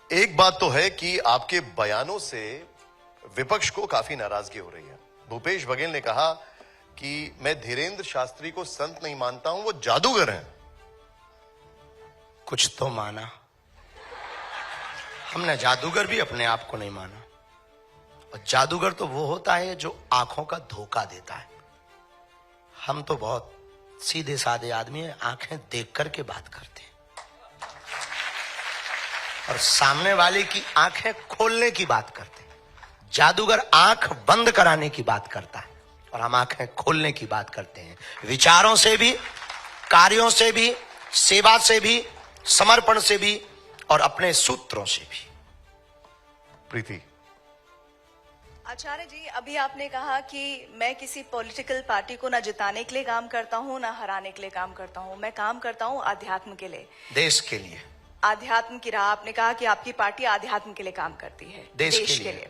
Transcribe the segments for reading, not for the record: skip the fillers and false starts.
एक बात तो है कि आपके बयानों से विपक्ष को काफी नाराजगी हो रही है। भूपेश बघेल ने कहा कि मैं धीरेन्द्र शास्त्री को संत नहीं मानता हूं, वो जादूगर हैं। कुछ तो माना। हमने जादूगर भी अपने आप को नहीं माना। और जादूगर तो वो होता है जो आंखों का धोखा देता है। हम तो बहुत सीधे साधे आदमी हैं, आंखें देख करके बात करते हैं और सामने वाले की आंखें खोलने की बात करते हैं। जादूगर आंख बंद कराने की बात करता है और हम आंखें खोलने की बात करते हैं। विचारों से भी, कार्यों से भी, सेवा से भी, समर्पण से भी और अपने सूत्रों से भी। प्रीति, आचार्य जी, अभी आपने कहा कि मैं किसी पॉलिटिकल पार्टी को ना जिताने के लिए काम करता हूं ना हराने के लिए काम करता हूं। मैं काम करता हूं आध्यात्म के लिए, देश के लिए। आध्यात्म की राह। आपने कहा कि आपकी पार्टी आध्यात्म के लिए काम करती है, देश के लिए।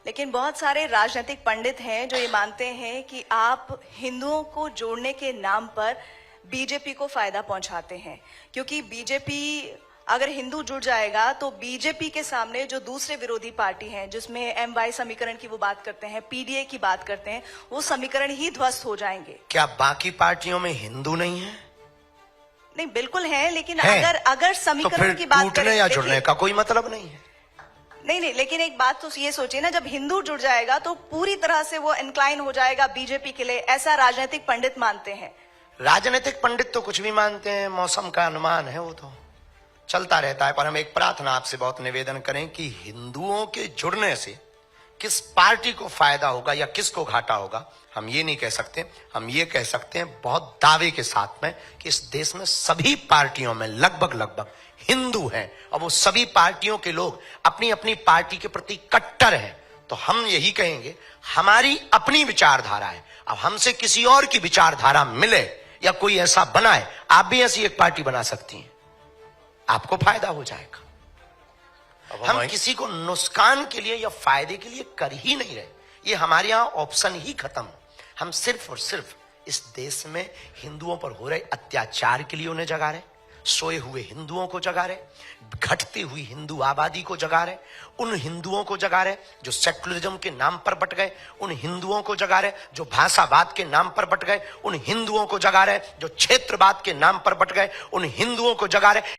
लेकिन बहुत सारे राजनीतिक पंडित हैं जो ये मानते हैं कि आप हिंदुओं को जोड़ने के नाम पर बीजेपी को फायदा पहुंचाते हैं, क्योंकि बीजेपी अगर हिंदू जुड़ जाएगा तो बीजेपी के सामने जो दूसरे विरोधी पार्टी हैं, जिसमें MY समीकरण की वो बात करते हैं, PDA की बात करते हैं, वो समीकरण ही ध्वस्त हो जाएंगे। क्या बाकी पार्टियों में हिंदू नहीं है? नहीं, बिल्कुल है, लेकिन अगर समीकरण तो की बात टूटने या जुड़ने का कोई मतलब नहीं है। नहीं, लेकिन एक बात तो ये सोचिए ना, जब हिंदू जुड़ जाएगा तो पूरी तरह से वो इंक्लाइन हो जाएगा बीजेपी के लिए, ऐसा राजनीतिक पंडित मानते हैं। राजनीतिक पंडित तो कुछ भी मानते हैं, मौसम का अनुमान है, वो तो चलता रहता है। पर हम एक प्रार्थना आपसे बहुत निवेदन करें कि हिंदुओं के जुड़ने से किस पार्टी को फायदा होगा या किसको घाटा होगा, हम ये नहीं कह सकते। हम ये कह सकते हैं बहुत दावे के साथ में कि इस देश में सभी पार्टियों में लगभग हिंदू हैं और वो सभी पार्टियों के लोग अपनी अपनी पार्टी के प्रति कट्टर हैं। तो हम यही कहेंगे, हमारी अपनी विचारधारा है। अब हमसे किसी और की विचारधारा मिले या कोई ऐसा बनाए, आप भी ऐसी एक पार्टी बना सकती हैं, आपको फायदा हो जाएगा। हम किसी को नुकसान के लिए या फायदे के लिए कर ही नहीं रहे। ये हमारे यहां ऑप्शन ही खत्म। हम सिर्फ और सिर्फ इस देश में हिंदुओं पर हो रहे अत्याचार के लिए उन्हें जगा रहे, सोए हुए हिंदुओं को जगा रहे, घटती हुई हिंदू आबादी को जगा रहे, उन हिंदुओं को जगा रहे जो सेक्युलरिज्म के नाम पर बट गए, उन हिंदुओं को जगा रहे जो भाषावाद के नाम पर बट गए, उन हिंदुओं को जगा रहे जो क्षेत्रवाद के नाम पर बट गए, उन हिंदुओं को जगा रहे